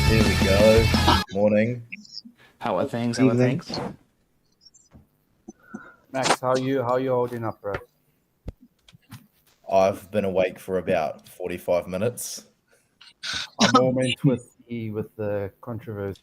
Here we go. Morning. How are things? Evening. Max, how you holding up, bro? I've been awake for about 45 minutes. A moment with the controversy.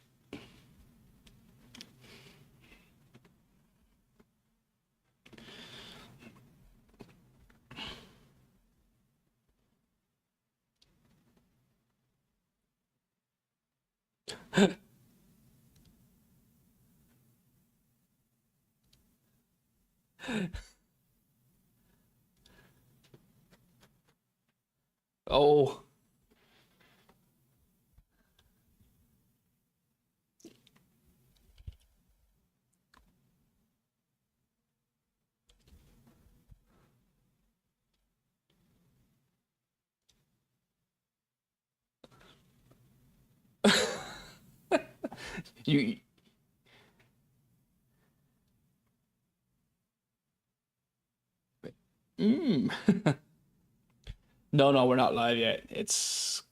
Oh. You No, we're not live yet. It's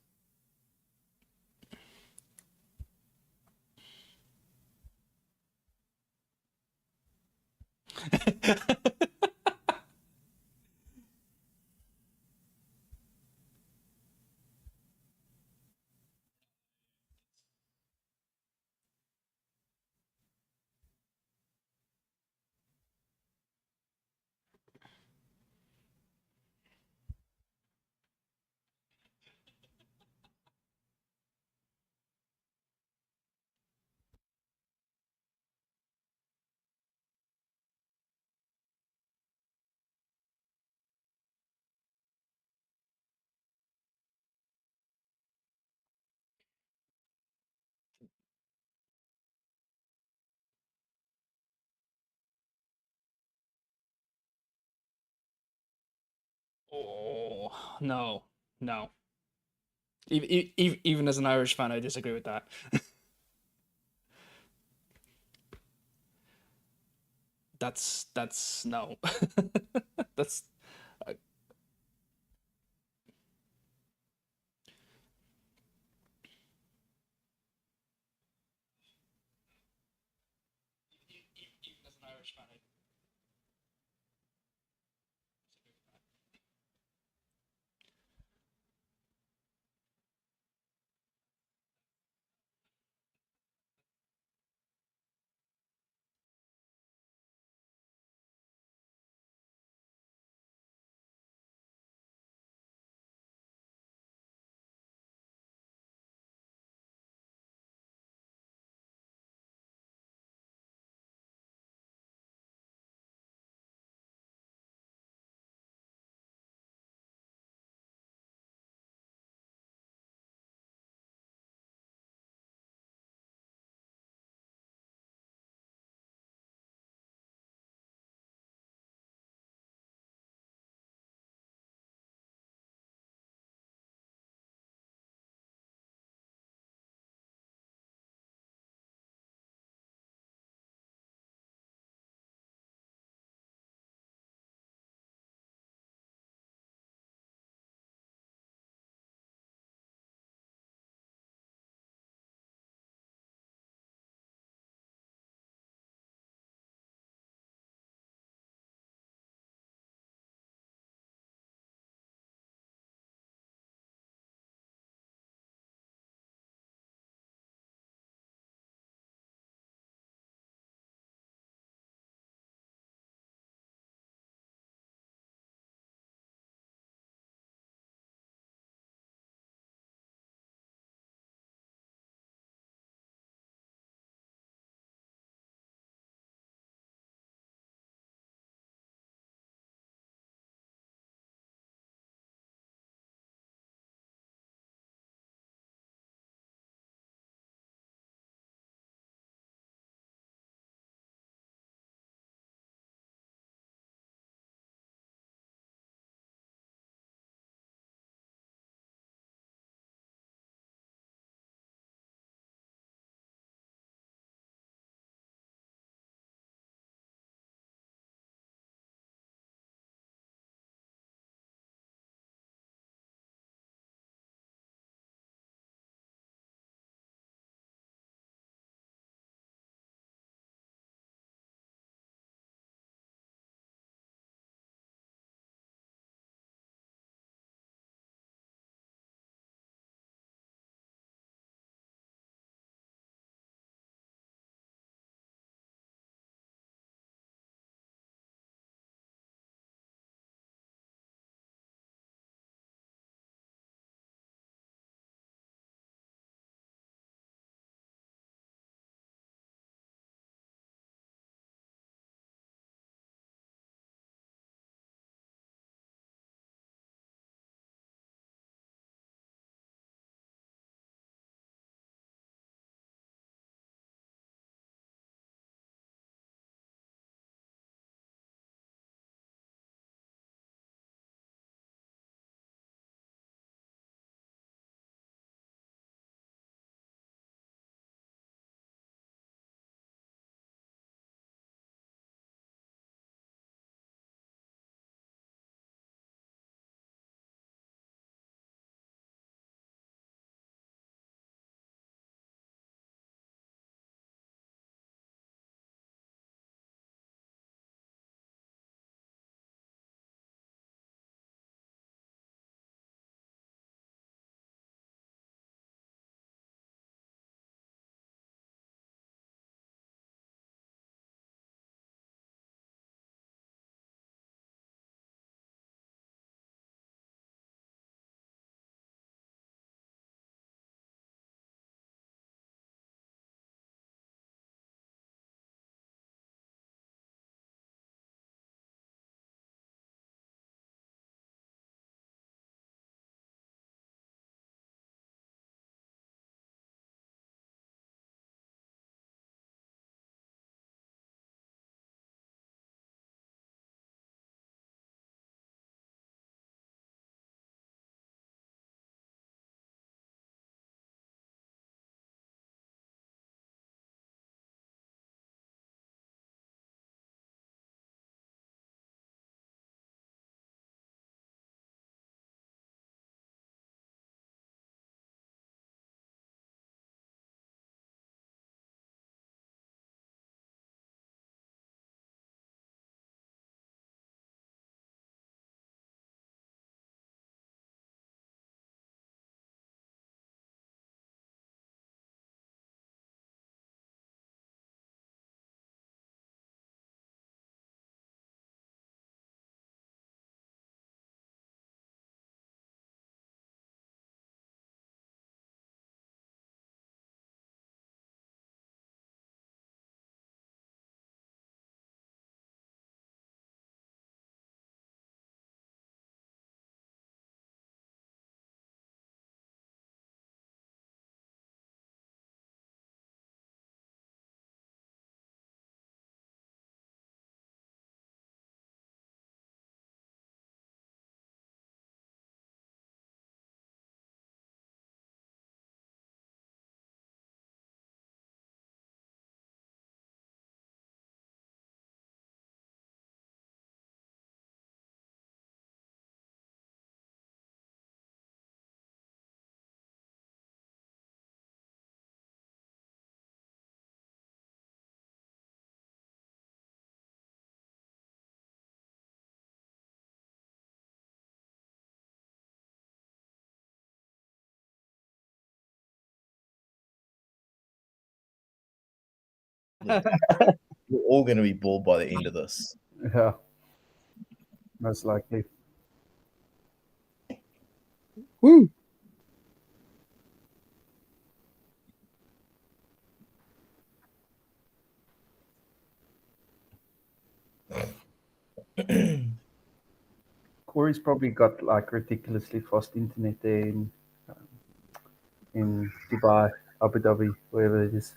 Oh, no. No. Even as an Irish fan, I disagree with that. That's no. That's even as an Irish fan, I We're all going to be bored by the end of this. Yeah. Most likely. Woo! Corey's probably got like ridiculously fast internet there in Dubai, Abu Dhabi, wherever it is.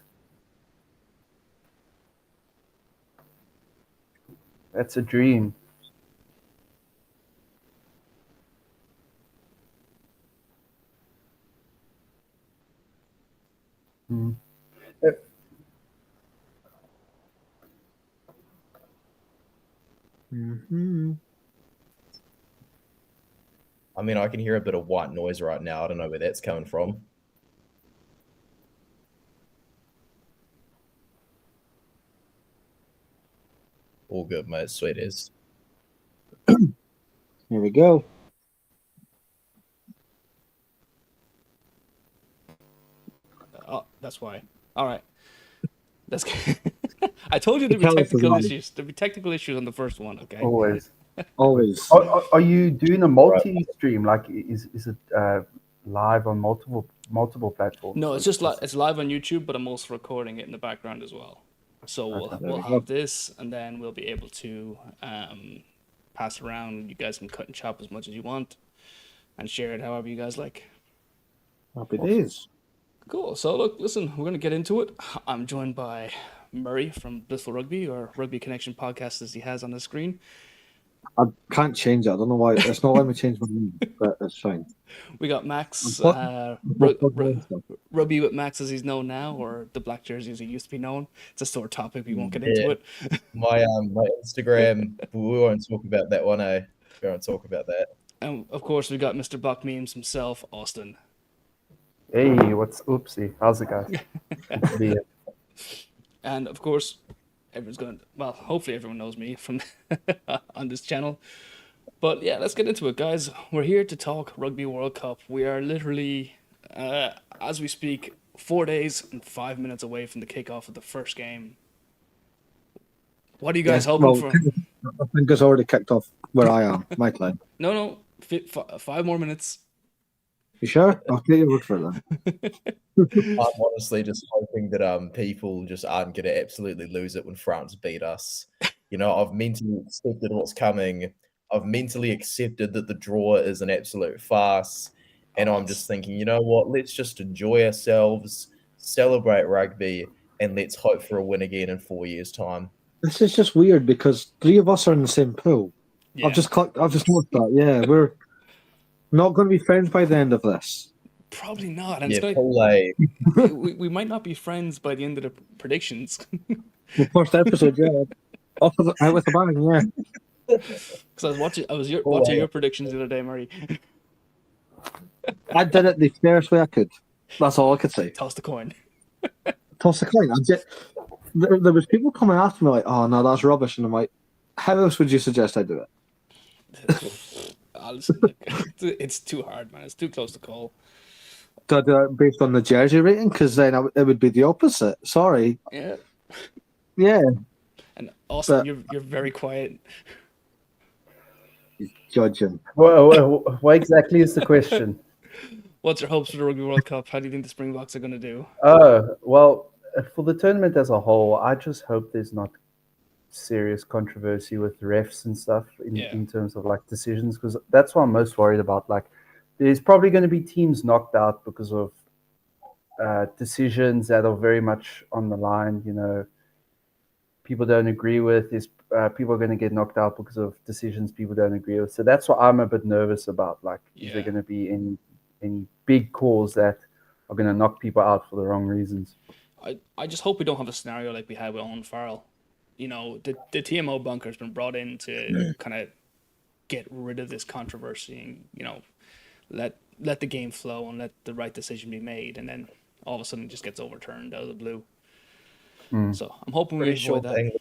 That's a dream. Mm. Mm-hmm. I mean, I can hear a bit of white noise right now. I don't know where that's coming from. All good, mate. Sweet as. Here we go. Oh, that's why. All right. That's. I told you there'd be Tell us technical about it. issues. There'd be technical issues on the first one. Okay. Always. Always. Are you doing a multi-stream? Like, is it live on multiple platforms? No, it's just it's live on YouTube, but I'm also recording it in the background as well. So we'll have this, and then we'll be able to pass around. You guys can cut and chop as much as you want, and share it however you guys like. Happy days. Cool. So look, listen, we're gonna get into it. I'm joined by Murray from Blissfull Rugby, or Rugby Connection podcast, as he has on the screen. I can't change it. I don't know why. It's not letting me change my name, but it's fine. We got Max, What? Rugby with Max as he's known now, or the Black Jersey as he used to be known. It's a sore topic. We won't get into it. My Instagram, we won't talk about that one, eh? We won't talk about that. And of course, we got Mr. BokMemes himself, Austin. Hey, what's oopsie? How's it, guys? Good to be here. And of course, hopefully everyone knows me from on this channel. But yeah, let's get into it, guys. We're here to talk Rugby World Cup. We are literally, as we speak, 4 days and 5 minutes away from the kickoff of the first game. What are you guys hoping for? I think it's already kicked off where I am, my time. No, 5 more minutes. You sure? I'll take your word for it then. I'm honestly just hoping that people just aren't going to absolutely lose it when France beat us. You know, I've mentally accepted what's coming. I've mentally accepted that the draw is an absolute farce. And I'm just thinking, you know what? Let's just enjoy ourselves, celebrate rugby, and let's hope for a win again in 4 years' time. This is just weird because 3 of us are in the same pool. Yeah. I've just noticed that. Yeah, we're not going to be friends by the end of this. Probably not. And Yeah, Pool A. we might not be friends by the end of the predictions. The first episode, yeah. Out with the bang, yeah. Because I was watching your predictions the other day, Murray. I did it the fairest way I could. That's all I could say. Toss the coin. Toss the coin. There was people coming after me like, "Oh no, that's rubbish," and I'm like, "How else would you suggest I do it?" Listen, it's too hard, man. It's too close to call. Do I do it based on the jersey rating? Because then it would be the opposite. Sorry. Yeah. Yeah. And Austin, But- you're very quiet. Judging. Well, what exactly is the question? What's your hopes for the Rugby World Cup? How do you think the Springboks are going to do? Well, for the tournament as a whole, I just hope there's not serious controversy with refs and stuff in terms of like decisions, because that's what I'm most worried about. Like, there's probably going to be teams knocked out because of decisions that are very much on the line. You know, people don't agree with. There's people are going to get knocked out because of decisions people don't agree with. So that's what I'm a bit nervous about. Like, is there going to be any big calls that are going to knock people out for the wrong reasons? I just hope we don't have a scenario like we had with Owen Farrell. You know, the TMO bunker has been brought in to kind of get rid of this controversy and, you know, let the game flow and let the right decision be made, and then all of a sudden it just gets overturned out of the blue. So I'm hoping we Pretty sure avoid that.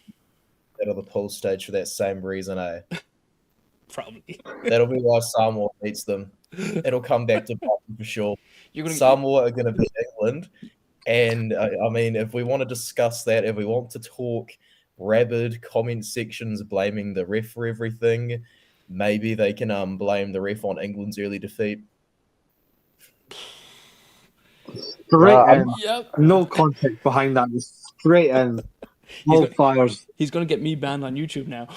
Out of the pool stage for that same reason, eh? Probably. That'll be why Samoa beats them. It'll come back to bite them for sure. You're gonna Samoa are going to beat England, And I mean, if we want to discuss that, if we want to talk rabid comment sections blaming the ref for everything, maybe they can blame the ref on England's early defeat. Straight I'm- in. Yep. No context behind that. Just straight in. All got- fires. He's gonna get me banned on YouTube now.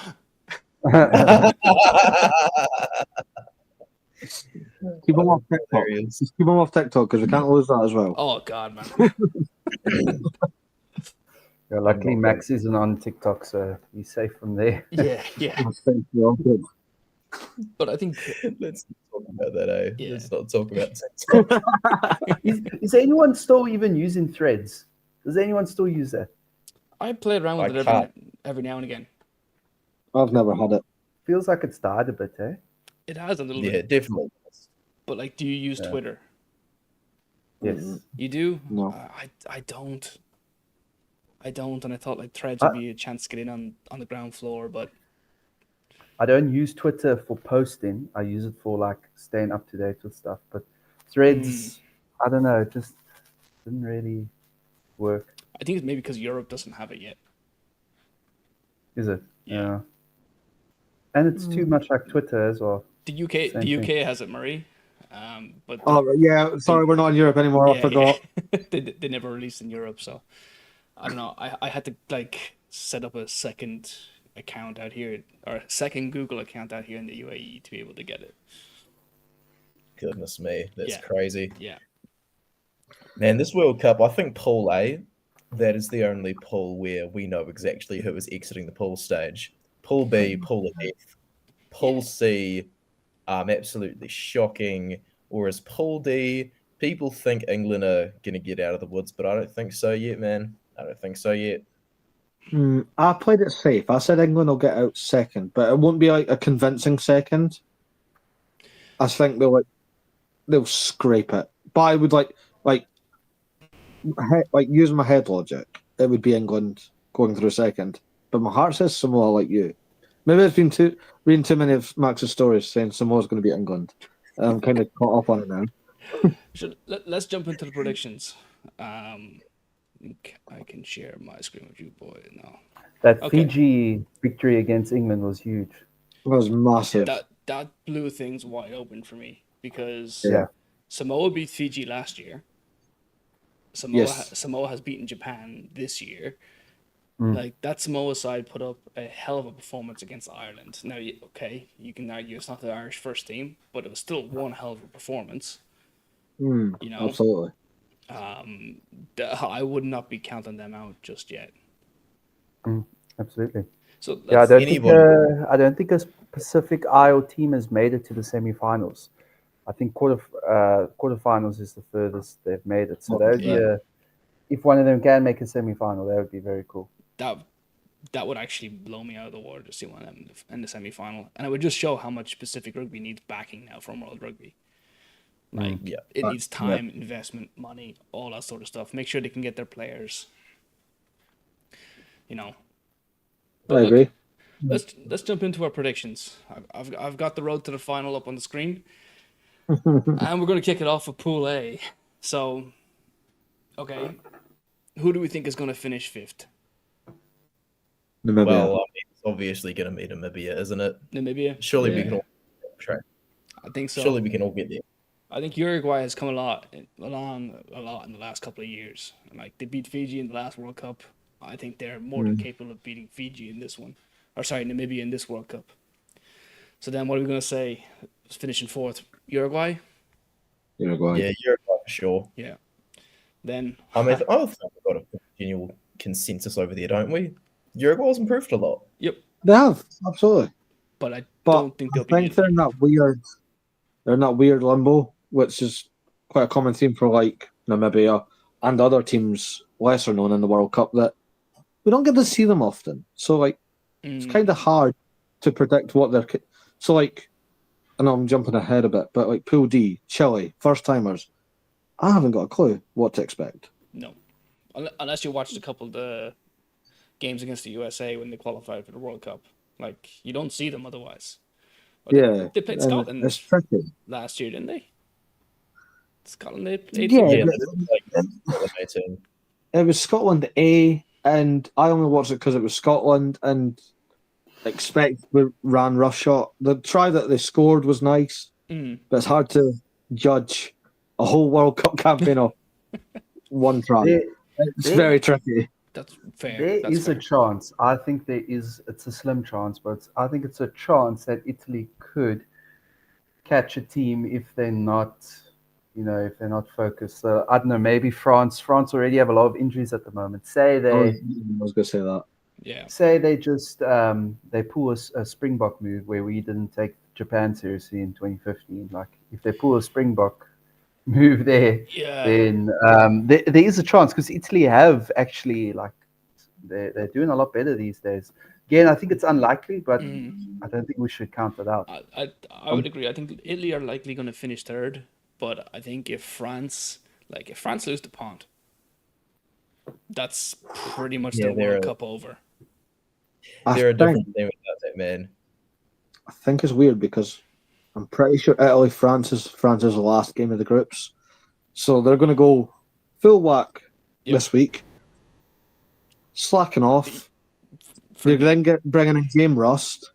Keep them off TikTok. Hilarious. Just keep them off TikTok because we can't lose that as well. Oh God, man. Yeah, luckily, Max isn't on TikTok, so he's safe from there. Yeah. Thank you. All good. But I think Let's not talk about that, eh? Yeah. Let's not talk about TikTok. Is anyone still even using Threads? Does anyone still use that? I play around with I it can't. every now and again. I've never had it. Feels like it's died a bit, eh? It has a little Yeah, bit. definitely. But like, do you use Yeah. Twitter? Yes. You do? No. I don't. And I thought like Threads would be a chance to get in on the ground floor, but I don't use Twitter for posting. I use it for like staying up to date with stuff. But Threads, I don't know, it just didn't really work. I think it's maybe because Europe doesn't have it yet. Is it? Yeah. And it's too much like Twitter as well. The UK Same thing. has it, Murray. But Oh yeah, sorry, we're not in Europe anymore. I forgot. they never released in Europe, so I don't know. I had to like set up a second account out here, or a second Google account out here in the UAE to be able to get it. Goodness me, that's Yeah. crazy. Yeah. Man, this World Cup, I think Pool A, that is the only pool where we know exactly who is exiting the pool stage. Pool B, pool of death. Pool C, absolutely shocking. Whereas Pool D, people think England are going to get out of the woods, but I don't think so yet, man. I don't think so yet. I played it safe. I said England will get out second, but it won't be like a convincing second. I think they'll scrape it. But I would like using my head logic, it would be England going through second. But my heart says Samoa, like you. Maybe it's been reading too many of Max's stories saying Samoa's going to beat England. I'm kind of caught up on it now. Let's jump into the predictions. I think I can share my screen with you, boy. No, That Okay. Fiji victory against England was huge. It was massive. that blew things wide open for me because Yeah. Samoa beat Fiji last year. Samoa has beaten Japan this year. Like that Samoa side put up a hell of a performance against Ireland. Now, you can argue it's not the Irish first team, but it was still one hell of a performance. You know, Absolutely. I would not be counting them out just yet. Absolutely. So Yeah, I Anyone- don't think a Pacific Isle team has made it to the semifinals. I think quarterfinals is the furthest they've made it. So that would be if one of them can make a semifinal, that would be very cool. that would actually blow me out of the water to see one of them in the semi-final, and it would just show how much Pacific Rugby needs backing now from World Rugby. Like it needs time, investment, money, all that sort of stuff. Make sure they can get their players. You know. I agree. Let's jump into our predictions. I've got the road to the final up on the screen, and we're going to kick it off with Pool A. So, okay, who do we think is going to finish fifth? Namibia. Well, I mean, it's obviously going to be Namibia, isn't it? Namibia. Surely we can all I think so. Surely we can all get there. I think Uruguay has come along a lot in the last couple of years. Like they beat Fiji in the last World Cup. I think they're more than capable of beating Fiji in this one. Or sorry, Namibia in this World Cup. So then what are we going to say? Finishing fourth, Uruguay? Uruguay. Yeah, Uruguay for sure. Yeah. Then I mean, I think we've got a general consensus over there, don't we? Uruguay's improved a lot. Yep. They have, absolutely. But I But don't think they'll I think be they're in that weird limbo, which is quite a common theme for like Namibia and other teams lesser known in the World Cup that we don't get to see them often. So like it's kind of hard to predict what they're. So like, I know I'm jumping ahead a bit, but like Pool D, Chile, first timers, I haven't got a clue what to expect. No. Unless you watched a couple of the games against the USA when they qualified for the World Cup. Like, you don't see them otherwise. But Yeah, They played and Scotland it's tricky. last year, didn't they? Scotland A Yeah, team. it was Scotland A, and I only watched it because it was Scotland, and expect we ran roughshod. The try that they scored was nice, but it's hard to judge a whole World Cup campaign off one try. It's very tricky. That's fair. There is a chance. I think there is. It's a slim chance, but I think it's a chance that Italy could catch a team if they're not, if they're not focused. So I don't know. Maybe France. France already have a lot of injuries at the moment. Say they. I was going to say that. Yeah. Say they just they pull a Springbok move where we didn't take Japan seriously in 2015. Like if they pull a Springbok move there, then there is a chance because Italy have actually they're doing a lot better these days. Again, I think it's unlikely, but I don't think we should count it out. I would agree. I think Italy are likely going to finish third, but I think if France lose the pond, that's pretty much the World Cup over. They're a different team without that man. I think it's weird because I'm pretty sure Italy France's the last game of the groups, so they're going to go full whack this week, slacking off. They're then bringing in game rust,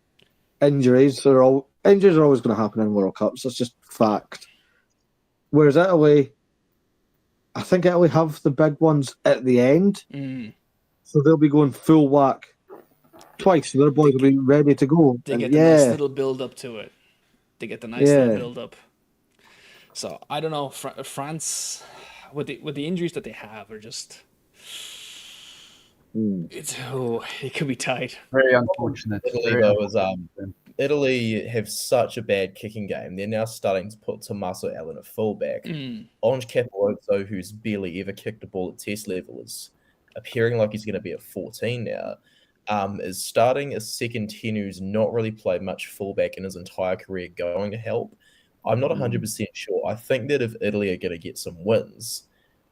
injuries. Injuries are always going to happen in World Cups. That's just fact. Whereas Italy, I think Italy have the big ones at the end, so they'll be going full whack twice. So their boys will be ready to go. They get the nice little build up to it. They get the nice little build up. So I don't know. France, with the injuries that they have, are just it could be tight. Very unfortunate. Italy have such a bad kicking game. They're now starting to put Tommaso Allen at fullback. Orange Capelozzo, who's barely ever kicked a ball at test level, is appearing like he's going to be at 14 now. Is starting a second 10 who's not really played much fullback in his entire career going to help? I'm not 100% sure. I think that if Italy are going to get some wins,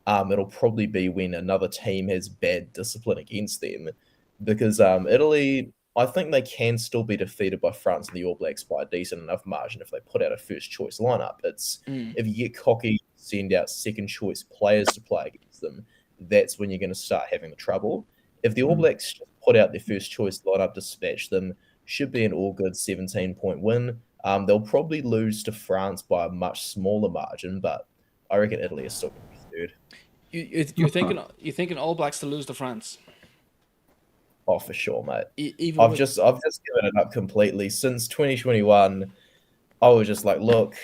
it'll probably be when another team has bad discipline against them. Because Italy, I think they can still be defeated by France and the All Blacks by a decent enough margin if they put out a first choice lineup. It's if you get cocky, send out second choice players to play against them, that's when you're going to start having the trouble. If the All Blacks put out their first choice lineup, dispatch them, should be an all good 17-point win. They'll probably lose to France by a much smaller margin, but I reckon Italy is still going to be third. You're thinking All Blacks to lose to France? Oh, for sure, mate. I've just given it up completely. Since 2021, I was just like, look,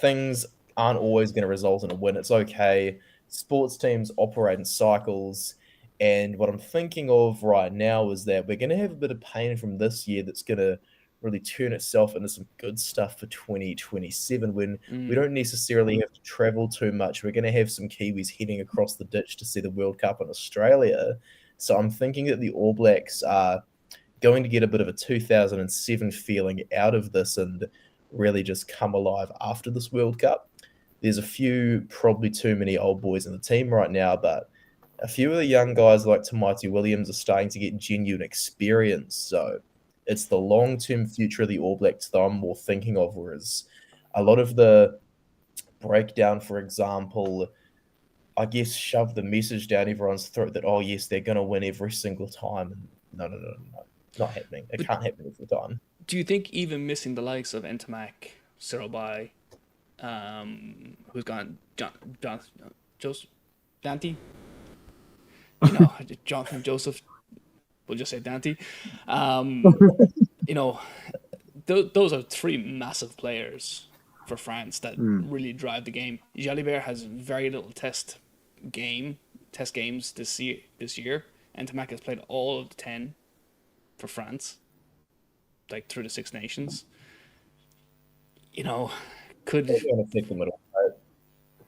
things aren't always going to result in a win. It's okay. Sports teams operate in cycles. And what I'm thinking of right now is that we're going to have a bit of pain from this year that's going to really turn itself into some good stuff for 2027 when we don't necessarily have to travel too much. We're going to have some Kiwis heading across the ditch to see the World Cup in Australia. So I'm thinking that the All Blacks are going to get a bit of a 2007 feeling out of this and really just come alive after this World Cup. There's a few, probably too many old boys in the team right now, but a few of the young guys like Tamati Williams are starting to get genuine experience. So it's the long-term future of the All Blacks that I'm more thinking of, whereas a lot of the breakdown, for example, I guess shove the message down everyone's throat that, oh, yes, they're going to win every single time. No. Not happening. It can't happen every time. Do you think even missing the likes of Ntamak, Sirobai, who's gone, Joseph Dante? Jonathan Joseph, we'll just say Dante. Those are three massive players for France that really drive the game. Jalibert has very little test games this year. Ntamak has played all of the 10 for France, like through the Six Nations. Could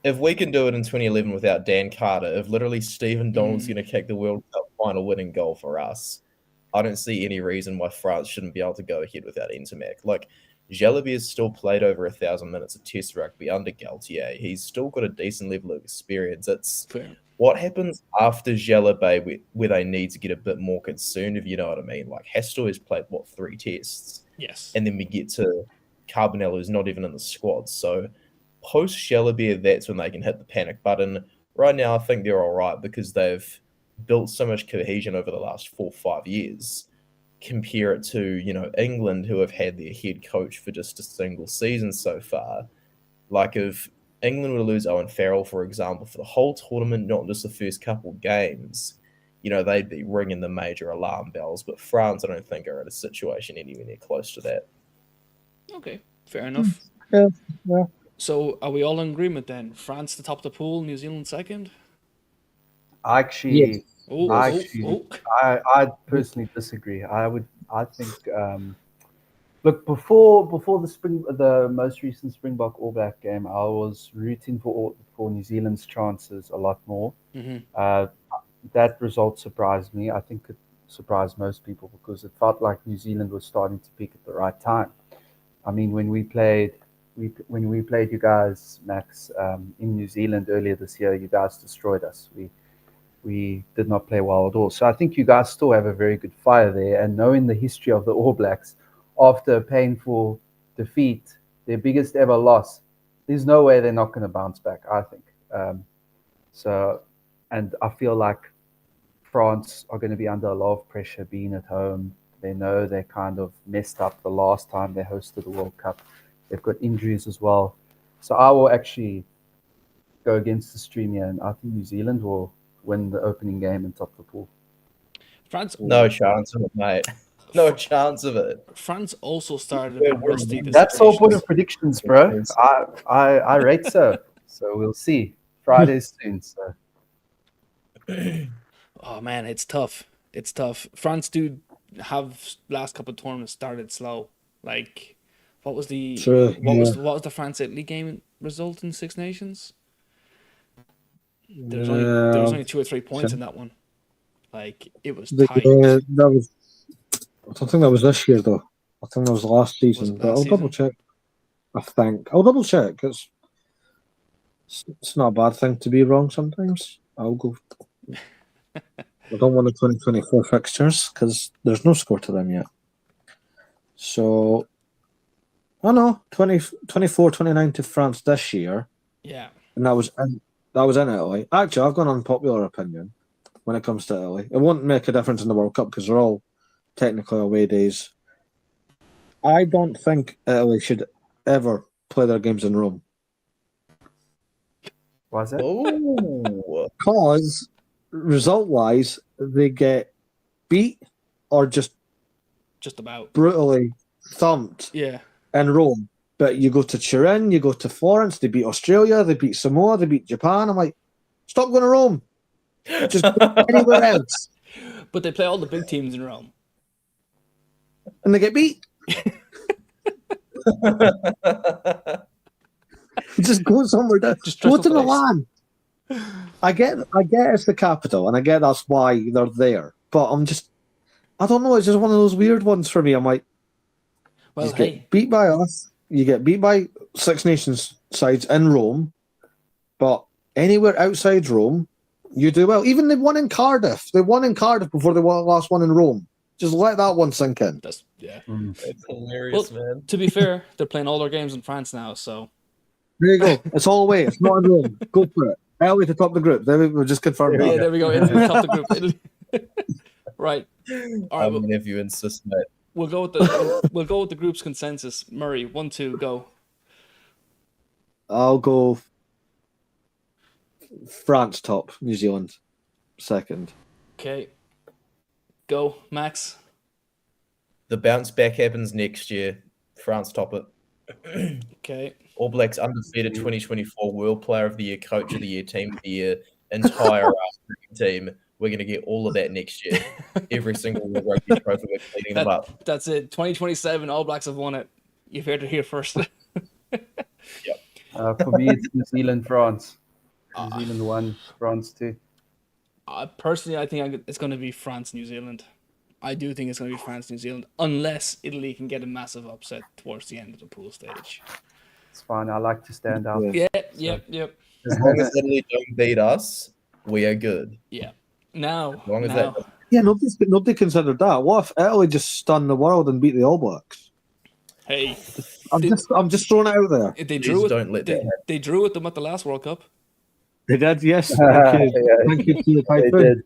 if we can do it in 2011 without Dan Carter, if literally Stephen Donald's going to kick the World Cup final winning goal for us, I don't see any reason why France shouldn't be able to go ahead without Ntamak. Like, Jalibert has still played over 1,000 minutes of Test rugby under Galtier. He's still got a decent level of experience. It's what happens after Jalibert where they need to get a bit more concerned, if you know what I mean. Like, Hastel has played, 3 tests? Yes. And then we get to Carbonell, who's not even in the squad. So post Shalabeer, that's when they can hit the panic button. Right now, I think they're all right because they've built so much cohesion over the last 4 or 5 years. Compare it to, England, who have had their head coach for just a single season so far. Like if England were to lose Owen Farrell, for example, for the whole tournament, not just the first couple games, they'd be ringing the major alarm bells. But France, I don't think, are in a situation anywhere near close to that. Okay, fair enough. Yeah. So are we all in agreement then? France the top of the pool, New Zealand second? I actually, Oh. I personally disagree. I think, look, before the most recent Springbok All Black game, I was rooting for New Zealand's chances a lot more. Mm-hmm. That result surprised me. I think it surprised most people because it felt like New Zealand was starting to peak at the right time. I mean, when we played you guys, Max, in New Zealand earlier this year, you guys destroyed us. We did not play well at all. So I think you guys still have a very good fire there. And knowing the history of the All Blacks, after a painful defeat, their biggest ever loss, there's no way they're not going to bounce back, I think. And I feel like France are going to be under a lot of pressure being at home. They know they kind of messed up the last time they hosted the World Cup. They've got injuries as well. So I will actually go against the stream here, and I think New Zealand will win the opening game and top the pool. France, no chance of it, mate. No chance of it. France also started a bit rusty. That's all point of predictions, bro. I rate so. So we'll see. Friday's soon. So. Oh man, it's tough. It's tough. France do have last couple of tournaments started slow. Like, what was the what was the France Italy game result in Six Nations? There was only 2 or 3 points in that one. Like, it was tight. I don't think that was this year though. I think that was last season. But I'll double check. I think I'll double check. It's not a bad thing to be wrong sometimes. I'll go. I don't want the 2024 fixtures because there's no score to them yet. So, I know 24-29 to France this year. Yeah, and that was in Italy. Actually, I've got an unpopular opinion when it comes to Italy. It won't make a difference in the World Cup because they're all technically away days. I don't think Italy should ever play their games in Rome. Was it? Oh, because result-wise, they get beat or just about brutally thumped. Yeah, in Rome. But you go to Turin, you go to Florence. They beat Australia, they beat Samoa, they beat Japan. I'm like, stop going to Rome. Just go anywhere else. But they play all the big teams in Rome, and they get beat. Just go somewhere down. Just go to Milan. I get it's the capital, and I get that's why they're there. But I don't know. It's just one of those weird ones for me. I'm like, well, get beat by us. You get beat by Six Nations sides in Rome, but anywhere outside Rome, you do well. Even they won in Cardiff. They won in Cardiff before they won the last one in Rome. Just let that one sink in. That's It's hilarious, man. To be fair, they're playing all their games in France now, so there you go. It's all away. It's not in Rome. Go for it. Italy to top the group. There we just confirmed that. Yeah, there we go. Italy top the group. Italy. Right. All right. If you insist, mate. We'll go with the group's consensus. Murray, 1-2, go. I'll go France top, New Zealand second. Okay. Go, Max. The bounce back happens next year. France top it. Okay. All Blacks undefeated 2024 World Player of the Year, Coach of the Year, Team of the Year, entire team. We're going to get all of that next year. Every single World Rugby trophy, we're cleaning them up. That's it. 2027, All Blacks have won it. You've heard it here first. Yep. For me, it's New Zealand, France. New Zealand 1, France 2. Personally, I think it's going to be France, New Zealand. I do think it's going to be France, New Zealand, unless Italy can get a massive upset towards the end of the pool stage. It's fine. I like to stand out. Yep. As long as Italy don't beat us, we are good. Yeah. Now, as long as that. Yeah, nobody considered that. What if Italy just stunned the world and beat the All Blacks? Hey, I'm just throwing it out there. they Please drew it. don't let that happen. They drew with them at the last World Cup. They did, yes. Thank you. Yeah, Thank you to the they Typhoon.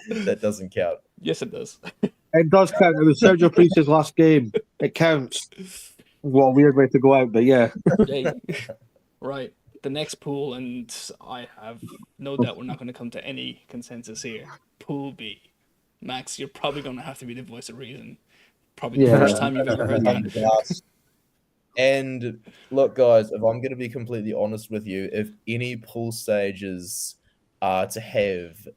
did. That doesn't count. Yes, it does. It does count. It was Sergio Priest's last game. It counts. What a weird way to go out, but yeah. Hey. Right. The next pool, and I have no doubt we're not going to come to any consensus here. Pool B. Max, you're probably going to have to be the voice of reason. Probably the Yeah. first time you've ever heard that. And look, guys, if I'm going to be completely honest with you, if any pool stages are to have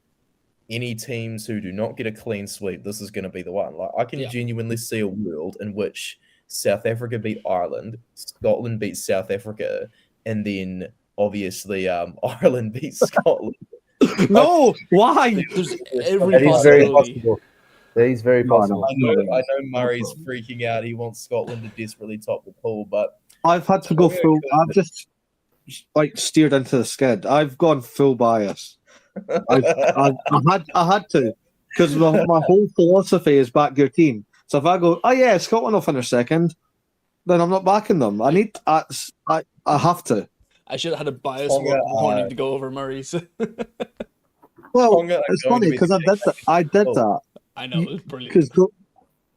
any teams who do not get a clean sweep, this is going to be the one. Like, I can Yeah. genuinely see a world in which South Africa beat Ireland, Scotland beat South Africa, and then obviously Ireland beat Scotland. No, why? There's every That is very possibility. possible. That is very possible. I know Murray's freaking out. He wants Scotland to desperately top the pool, but I've had to go full. I've just steered into the skid. I've gone full bias. I had to, because my whole philosophy is back your team. So if I go, oh yeah, Scotland will finish second, then I'm not backing them. I have to. I should have had a bias Tonga, warning to go over Murray's. Well, Tonga are it's going to funny be because I did that. I know, it was brilliant. Because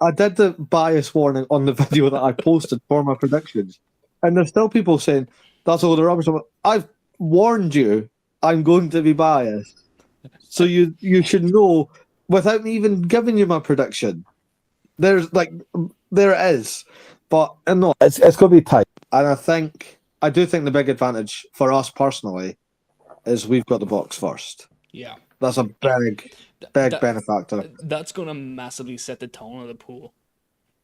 I did the bias warning on the video that I posted for my predictions, and there's still people saying that's all the rubbish. I've warned you, I'm going to be biased, so you should know without me even giving you my prediction. There it is, but no, it's going to be tight, and I do think the big advantage for us personally is we've got the box first. Yeah. That's a big benefactor. That's going to massively set the tone of the pool.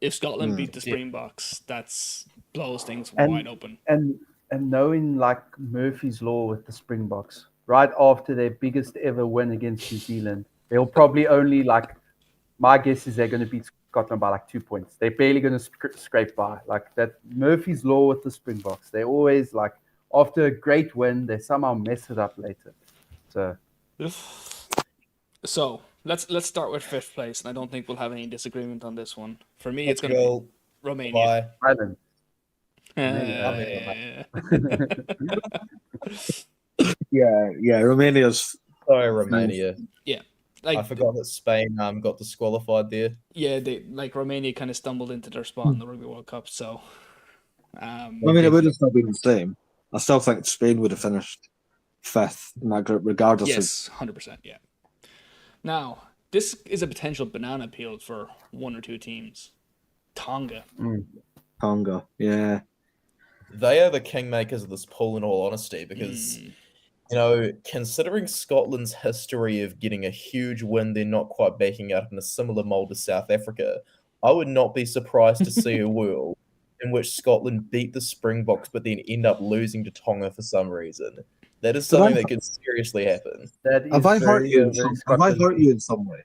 If Scotland beat the Springboks, that's blows things wide open. And knowing like Murphy's Law with the Springboks, right after their biggest ever win against New Zealand, they'll probably only my guess is they're going to beat Scotland by 2 points. They're barely going to scrape by. Like that Murphy's Law with the Springboks. They always after a great win, they somehow mess it up later. So let's start with fifth place, and I don't think we'll have any disagreement on this one. For me, it's going to be Romania. Bye. Yeah, Romania's. Sorry, Romania. Yeah, I forgot that Spain got disqualified there. Yeah, Romania kind of stumbled into their spot in the Rugby World Cup. So, it would have still been the same. I still think Spain would have finished fifth in that group, regardless. Yes, 100%. Yeah. Now, this is a potential banana peel for one or two teams. Tonga. Tonga, yeah. They are the kingmakers of this pool, in all honesty, because considering Scotland's history of getting a huge win, they're not quite backing out in a similar mold to South Africa. I would not be surprised to see a world in which Scotland beat the Springboks, but then end up losing to Tonga for some reason. That is something that could seriously happen. Have I hurt you in some way?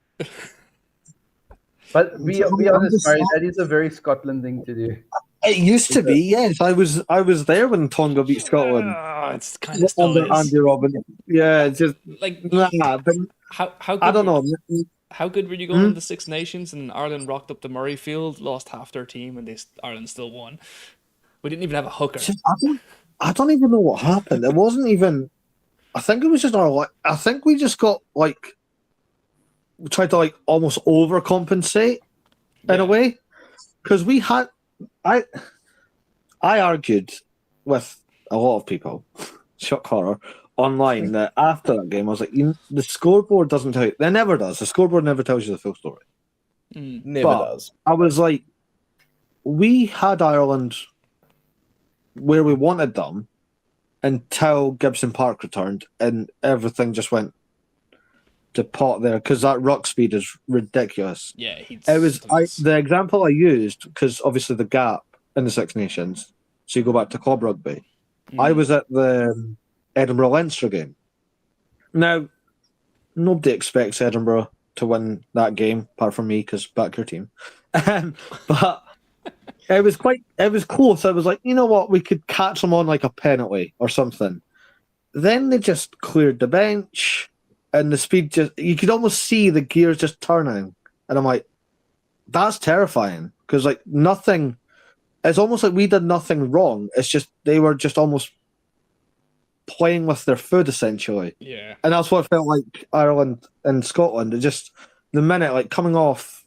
But be honest, Murray, that is a very Scotland thing to do. It used to be, yes. I was there when Tonga beat Scotland. It's kind of still is. Andy Robin. Yeah, it's just but how good, I don't know. How good were you going in the Six Nations, and Ireland rocked up the Murrayfield, lost half their team, and Ireland still won. We didn't even have a hooker. I don't even know what happened. It wasn't even. I think it was just I think we just got we tried to almost overcompensate in a way, because we had. I argued with a lot of people, shock horror, online that after that game I was like, the scoreboard doesn't tell you. It never does. The scoreboard never tells you the full story. Never does. I was like, we had Ireland where we wanted them until Gibson Park returned, and everything just went to pot there, because that ruck speed is ridiculous. Yeah, it was. The example I used, because obviously the gap in the Six Nations. So you go back to club rugby. I was at the Edinburgh Leinster game. Now, nobody expects Edinburgh to win that game, apart from me, because back your team. But it was close. I was like, you know what, we could catch them on a penalty or something. Then they just cleared the bench, and the speed you could almost see the gears just turning. And I'm like, that's terrifying. because like nothing. It's almost like we did nothing wrong. It's just they were just almost playing with their food essentially. Yeah. And that's what it felt like Ireland and Scotland. It just the minute like coming off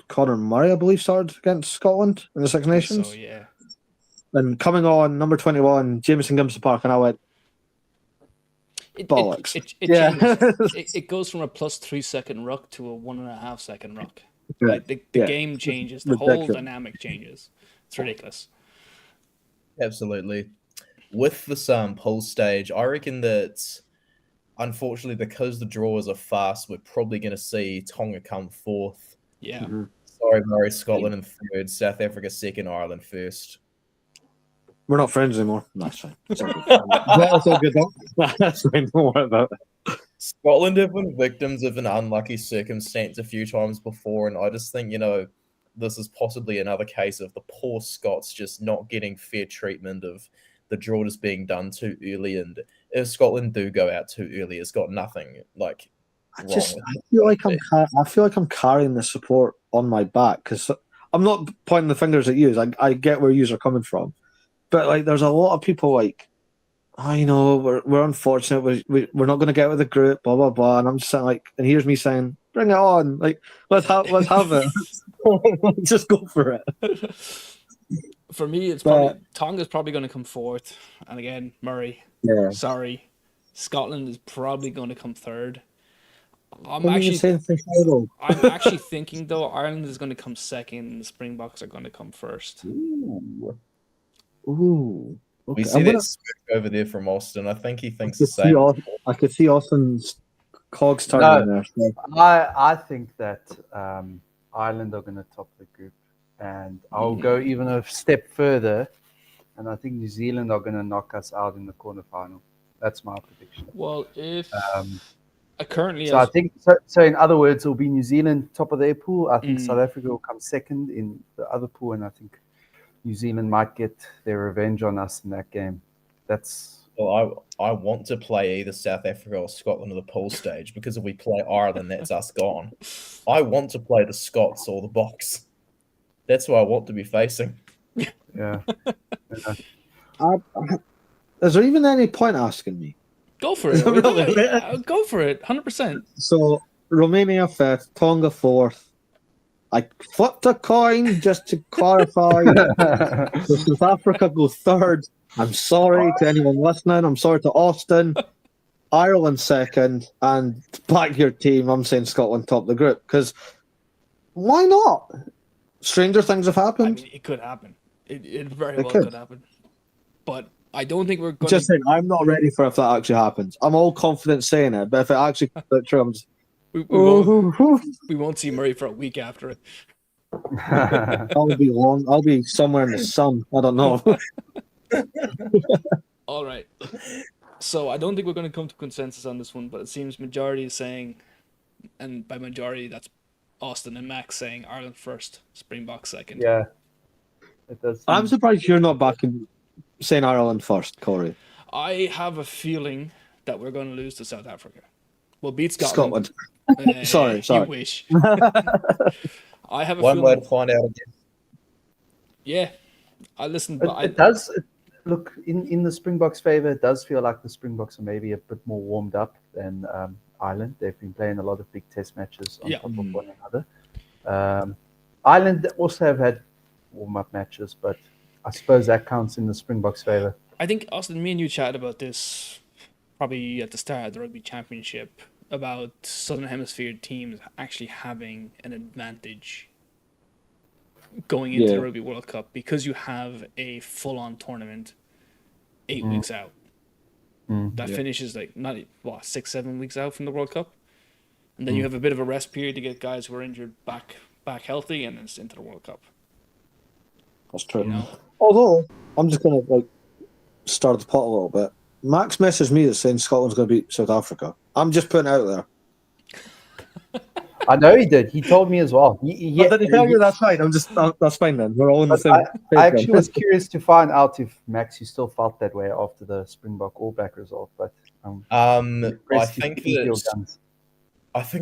Conor Murray, I believe, started against Scotland in the Six Nations. So yeah. And coming on number 21, Jameson Gimson Park, and I went bollocks. It goes from a +3 second ruck to a 1.5 second ruck. Yeah. Like the game changes, the whole dynamic changes. It's ridiculous. Absolutely. With this poll stage, I reckon that unfortunately, because the draws are fast, we're probably going to see Tonga come fourth. Yeah. Sorry, Murray, Scotland in third, South Africa second, Ireland first. We're not friends anymore. That's fine. That's all good. That's fine. Don't worry about it. Scotland have been victims of an unlucky circumstance a few times before, and I just think, this is possibly another case of the poor Scots just not getting fair treatment of the draw just being done too early. And if Scotland do go out too early, it's got nothing like wrong. I feel like I'm carrying the support on my back because I'm not pointing the fingers at you. I get where you are coming from, but like there's a lot of people like, I know we're unfortunate. We're not going to get with the group, blah blah blah. And I'm just saying like, and here's me saying, bring it on, like let's have it. Just go for it. For me, it's probably Tonga's probably going to come fourth, and again Murray. Yeah. Sorry, Scotland is probably going to come third. I'm actually thinking though Ireland is going to come second, and the Springboks are going to come first. Ooh. Okay. We see that switch over there from Austin. I think he thinks the same. I could see Austin's cogs turning there. So. I think that Ireland are going to top the group, and I'll go even a step further, and I think New Zealand are going to knock us out in the quarterfinal. That's my prediction. Well, if currently, so I think so. In other words, it'll be New Zealand top of their pool. I think South Africa will come second in the other pool, and I think New Zealand might get their revenge on us in that game. Well, I want to play either South Africa or Scotland in the pool stage because if we play Ireland, that's us gone. I want to play the Scots or the Boks. That's who I want to be facing. Yeah. Is there even any point asking me? Go for it. Go for it. 100%. So Romania 5th, Tonga 4th. I flipped a coin just to clarify. So South Africa go 3rd. I'm sorry to anyone listening. I'm sorry to Austin. Ireland 2nd. And back your team, I'm saying Scotland top the group. Because why not? Stranger things have happened. I mean, it could happen. It very well could happen. But I don't think we're going to... Just saying, I'm not ready for if that actually happens. I'm all confident saying it, but if it actually comes true, I'm just... We won't see Murray for a week after it. I'll be somewhere in the sun. I don't know. All right. So I don't think we're going to come to consensus on this one, but it seems majority is saying, and by majority that's Austin and Max saying Ireland first, Springboks second. Yeah. It does. I'm surprised you're not backing saying Ireland first, Corey. I have a feeling that we're going to lose to South Africa. We'll beat Scotland. Sorry. You wish. I have a one feeling... way to find out again. Yeah, I listened. But it does look in the Springboks' favor. It does feel like the Springboks are maybe a bit more warmed up than Ireland. They've been playing a lot of big test matches on top of one another. Ireland also have had warm-up matches, but I suppose that counts in the Springboks' favor. I think Austin, me and you chatted about this probably at the start of the Rugby Championship about Southern Hemisphere teams actually having an advantage going into the Rugby World Cup because you have a full-on tournament 8 weeks out. That finishes like 6-7 weeks out from the World Cup, and then you have a bit of a rest period to get guys who are injured back healthy, and then it's into the World Cup. That's true. You know? Although I'm just gonna stir the pot a little bit. Max messaged me that's saying Scotland's going to beat South Africa. I'm just putting it out there. I know he did. He told me as well. Did he tell you? That's fine. That's fine then. We're all in the same. I actually was curious to find out if Max, you still felt that way after the Springbok All Black result. But I think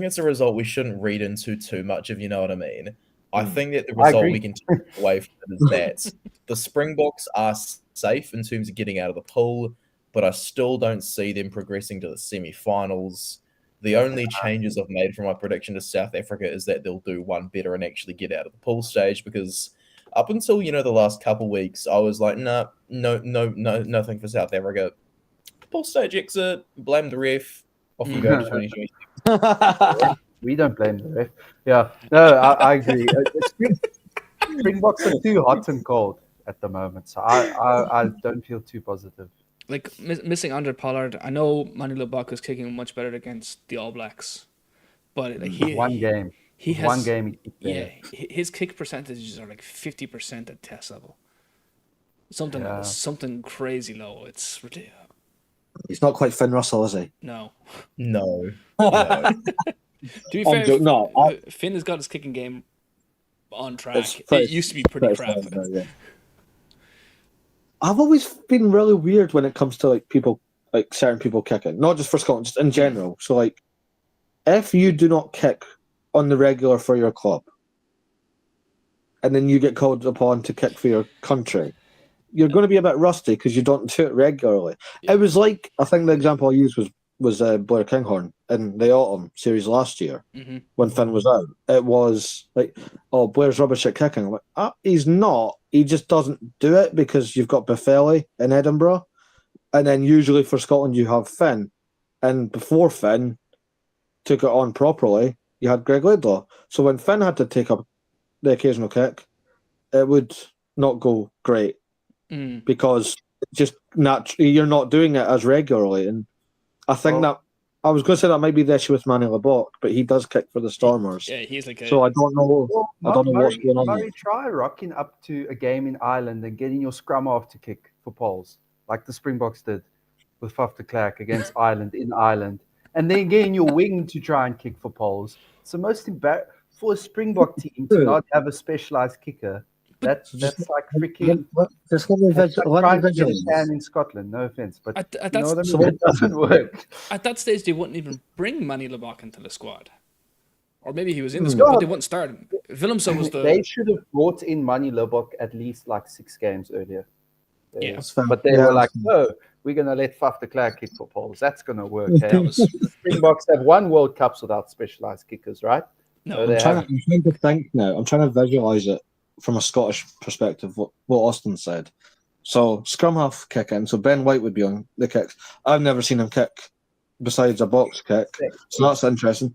it's a result we shouldn't read into too much, if you know what I mean. I think that the I result agree. we can take away from it is that the Springboks are safe in terms of getting out of the pool, but I still don't see them progressing to the semi-finals. The only changes I've made from my prediction to South Africa is that they'll do one better and actually get out of the pool stage, because up until, the last couple weeks, I was like, no, nothing for South Africa. Pool stage exit, blame the ref, off we go to 2020. We don't blame the ref. Yeah, no, I agree. Springboks are too hot and cold at the moment, so I don't feel too positive. Like missing Andre Pollard, I know Manu Lubak is kicking much better against the All Blacks, but like One game. he has One game. He kicked yeah, there. his kick percentages are like 50% at test level. Something crazy low. It's ridiculous. He's not quite Finn Russell, is he? No. No. To be fair, No, Finn has got his kicking game on It's track. pretty- It used to be pretty crap. Yeah. I've always been really weird when it comes to like people, like certain people kicking, not just for Scotland, just in general. So like, if you do not kick on the regular for your club, and then you get called upon to kick for your country, you're going to be a bit rusty because you don't do it regularly. Yeah. It was like, I think the example I used was Blair Kinghorn in the autumn series last year when Finn was out. It was like, oh, Blair's rubbish at kicking. I'm like, he's not. He just doesn't do it because you've got Buffelli in Edinburgh. And then usually for Scotland, you have Finn. And before Finn took it on properly, you had Greg Laidlaw. So when Finn had to take up the occasional kick, it would not go great because just you're not doing it as regularly. And I think that I was going to say that might be the issue with Manny Lebok, but he does kick for the Stormers. Yeah, he's like so I don't know. I don't know what's going on. Murray, try rocking up to a game in Ireland and getting your scrum half to kick for poles, like the Springboks did with Faf de Klerk against Ireland in Ireland, and then getting your wing to try and kick for poles. It's the most embarrassing for a Springbok team to not have a specialized kicker. That's like freaking. Just let me visualize in Scotland. No offense, but at you know what I mean? It doesn't work. At that stage, they wouldn't even bring Manny Lebok into the squad, or maybe he was in the squad, but they wouldn't start him. Willemse was the. They should have brought in Manny Lebok at least like 6 games earlier. Yeah, but they were like, no, we're gonna let Faf de Klerk kick for poles. That's gonna work. The Springboks have won World Cups without specialized kickers, right? No, I'm trying to think now. I'm trying to visualize it from a Scottish perspective, what Austin said. So scrum half kicking, so Ben White would be on the kicks. I've never seen him kick besides a box kick, so that's interesting.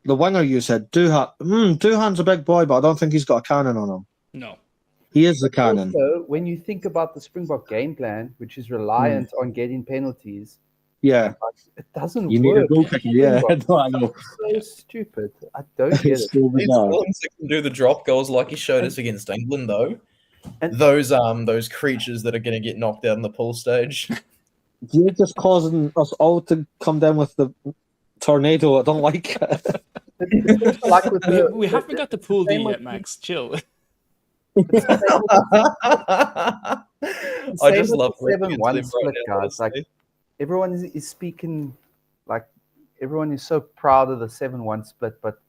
The winger you said, Doohan's a big boy, but I don't think he's got a cannon on him. No. He is the cannon. Also, when you think about the Springbok game plan, which is reliant on getting penalties, yeah, it doesn't you work. need a goal kicker. Yeah, I know. It's so stupid. I don't get it. These ones that can do the drop goals like he showed us against England, though. And those creatures that are going to get knocked out in the pool stage. You're just causing us all to come down with the tornado. I don't like it. We haven't got the pool D yet, Max. Chill. I just love 7-1 split, guys. Like everyone is speaking, like everyone is so proud of the 7-1 split, but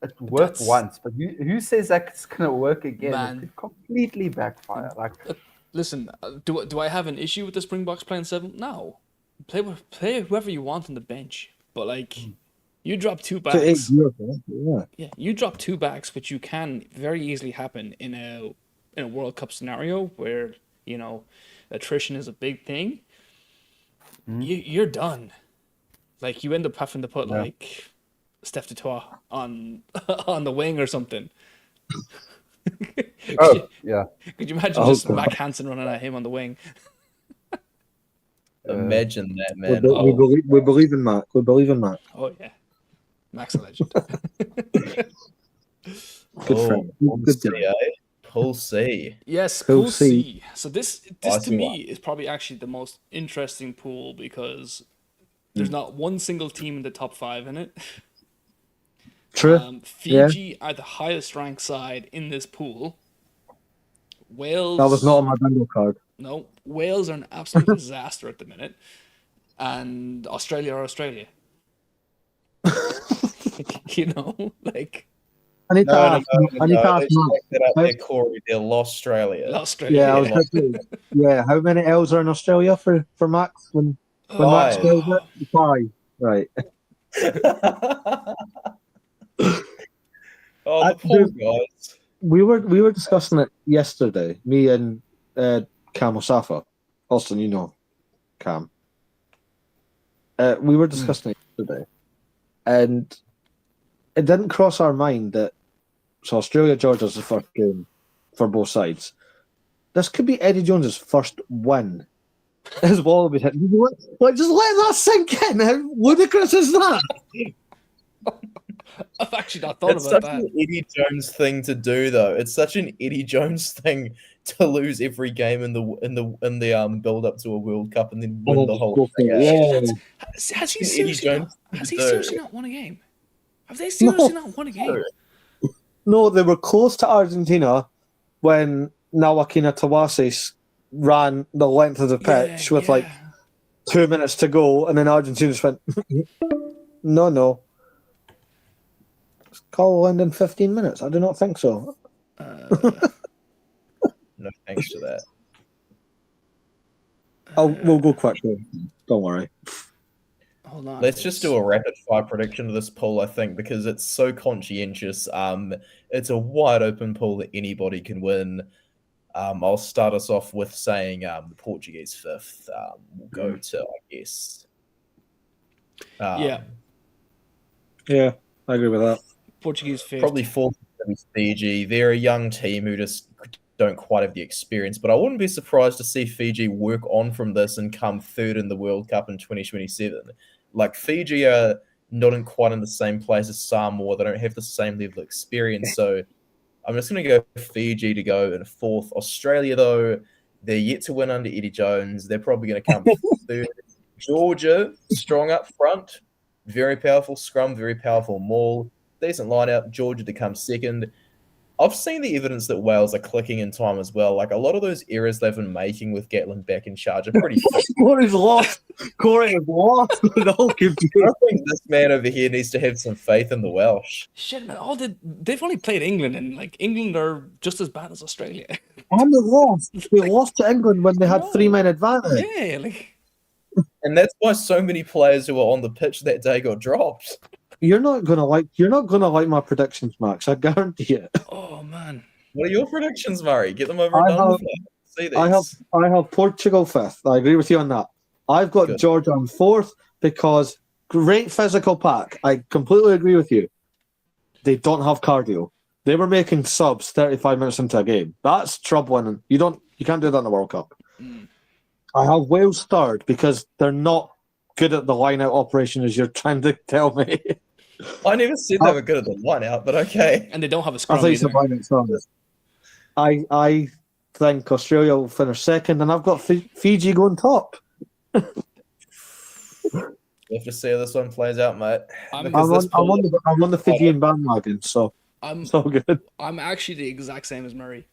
it worked once. But who says that's gonna work again? Man. It could completely backfire. Like, listen, do I have an issue with the Springboks playing 7? No, play whoever you want on the bench, but like. You drop 2 backs. Yeah, you drop 2 backs, which you can very easily happen in a World Cup scenario where attrition is a big thing. You're done. Like you end up having to put like Steph Dutoit on the wing or something. yeah. Could you imagine just Mac Hansen running at him on the wing? Imagine that, man. We believe in Mac. We believe in Mac. Oh yeah. Max a legend. Pool C. Yes, Pool C. So this to me is probably actually the most interesting pool because there's not one single team in the top 5 in it. True. Fiji are the highest ranked side in this pool. Wales. That was not on my bingo card. No, Wales are an absolute disaster at the minute, and Australia are Australia. I need to ask. I need to ask Let's Mark. check that up How- there, Corey. They're Australia. Australia. Yeah, I was gonna say, yeah. How many L's are in Australia for Max when Max Five. goes it? 5. Right. Oh, the poor guys. We were discussing it yesterday. Me and Cam Osafa. Austin, you know Cam. We were discussing it yesterday, and it didn't cross our mind that Australia Georgia's the first game for both sides. This could be Eddie Jones's first win. His ball will be hit. Like, just let that sink in. How ludicrous is that? I've actually not thought It's about such that. an Eddie Jones thing to do, though. It's such an Eddie Jones thing to lose every game in the build up to a World Cup and then win the whole thing. Yeah. Has he Eddie seriously Jones not, has to he do. seriously not won a game? Have they seriously not won a game? No, they were close to Argentina when Nawakina Tawasi ran the length of the pitch with like 2 minutes to go, and then Argentina just went, no. Call will end in 15 minutes. I do not think so. No thanks to that. We'll go quickly. Don't worry. Hold on. Let's just do a rapid fire prediction of this poll, I think, because it's so conscientious. It's a wide open poll that anybody can win. I'll start us off with saying the Portuguese fifth. We'll go to, I guess. Yeah, I agree with that. Portuguese fifth. Probably fourth is Fiji. They're a young team who just don't quite have the experience, but I wouldn't be surprised to see Fiji work on from this and come third in the World Cup in 2027. Like, Fiji are not quite in the same place as Samoa. They don't have the same level of experience, so I'm just going to go Fiji to go in fourth. Australia, though, they're yet to win under Eddie Jones. They're probably going to come third. Georgia, strong up front, very powerful scrum, very powerful maul, decent line-out. Georgia to come second. I've seen the evidence that Wales are clicking in time as well. Like, a lot of those errors they've been making with Gatlin back in charge are pretty fixed. Corey's lost. Corey is lost. The whole I think this man over here needs to have some faith in the Welsh. Shit, man! They've only played England, and like England are just as bad as Australia. And they lost. They lost to England when they had 3-man advantage. Yeah, like. And that's why so many players who were on the pitch that day got dropped. You're not gonna like my predictions, Max. I guarantee it. Oh man. What are your predictions, Murray? Get them over and done with. See these. I have Portugal fifth. I agree with you on that. I've got Georgia on fourth because great physical pack. I completely agree with you. They don't have cardio. They were making subs 35 minutes into a game. That's troubling. You can't do that in the World Cup. I have Wales third because they're not good at the line-out operation, as you're trying to tell me. I never said they were good at the line-out, but okay. And they don't have a scrum I think either. I think Australia will finish second, and I've got Fiji going top. We'll have to see how this one plays out, mate. I'm on the Fijian bandwagon, so it's all good. I'm actually the exact same as Murray.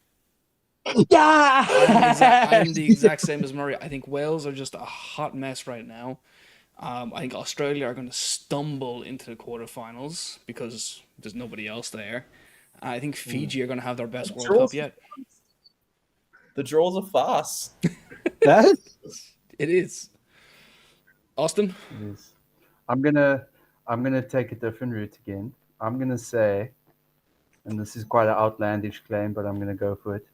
Yeah! I'm the exact same as Murray. I think Wales are just a hot mess right now. I think Australia are going to stumble into the quarterfinals because there's nobody else there. I think Fiji are going to have their best World Cup yet. The draws are fast. That? It is. Austin? It is. I'm gonna take a different route again. I'm gonna say, and this is quite an outlandish claim, but I'm gonna go for it.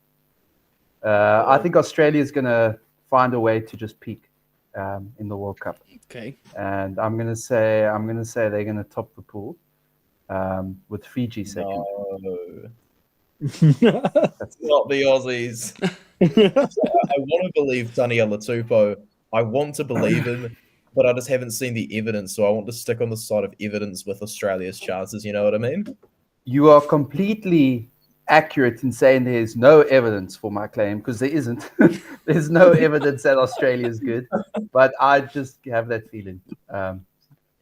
I think Australia is gonna find a way to just peak in the World Cup. Okay. And I'm gonna say they're gonna top the pool with Fiji second. No. That's not the Aussies. I want to believe Tania Latupo. I want to believe him, but I just haven't seen the evidence, so I want to stick on the side of evidence with Australia's chances, you know what I mean? You are completely accurate in saying there's no evidence for my claim, because there isn't. There's no evidence that Australia is good, but I just have that feeling.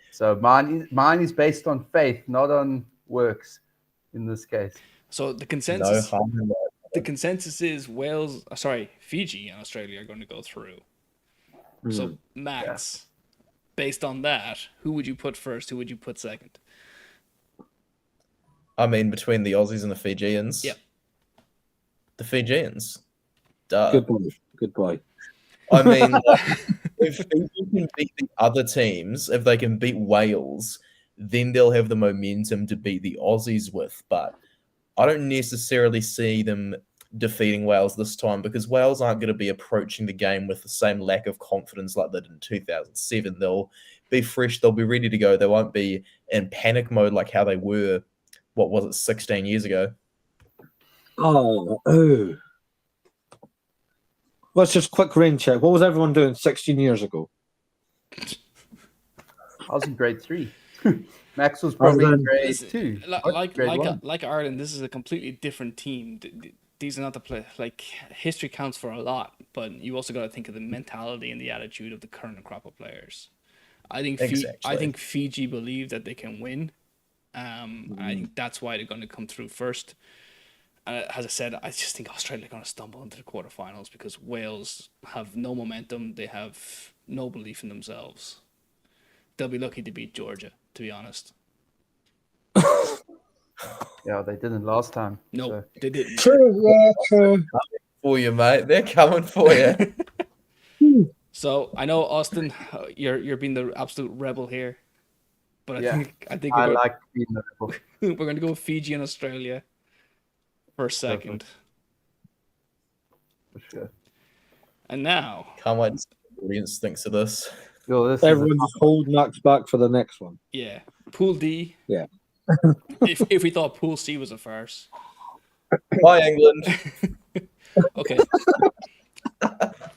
So mine is based on faith, not on works in this case. So the consensus is Fiji and Australia are going to go through. So Max, based on that, who would you put first? Who would you put second? I mean, between the Aussies and the Fijians. Yep. The Fijians. Duh. Good boy. Good boy. I mean, like, if Fiji can beat the other teams, if they can beat Wales, then they'll have the momentum to beat the Aussies with. But I don't necessarily see them defeating Wales this time because Wales aren't going to be approaching the game with the same lack of confidence like they did in 2007. They'll be fresh. They'll be ready to go. They won't be in panic mode like how they were, what was it, 16 years ago? Oh. Let's just quick rain check. What was everyone doing 16 years ago? I was in grade 3. Max was probably in grade 2. Like Ireland, this is a completely different team. These are not the play. Like, history counts for a lot, but you also got to think of the mentality and the attitude of the current crop of players. I think Fiji believe that they can win. I think that's why they're going to come through first. As I said, I just think Australia are going to stumble into the quarterfinals because Wales have no momentum. They have no belief in themselves. They'll be lucky to beat Georgia, to be honest. Yeah, they didn't last time. No, so. they didn't. True. For you, mate. They're coming for you. So I know, Austin, you're being the absolute rebel here, but I think I like being the rebel. we're going to go with Fiji and Australia for a second. For sure. And now, Can't wait to see what the audience thinks of this. Yo, everyone just hold Max back for the next one. Yeah, Pool D. Yeah. if we thought Pool C was a farce. Bye, England. Okay.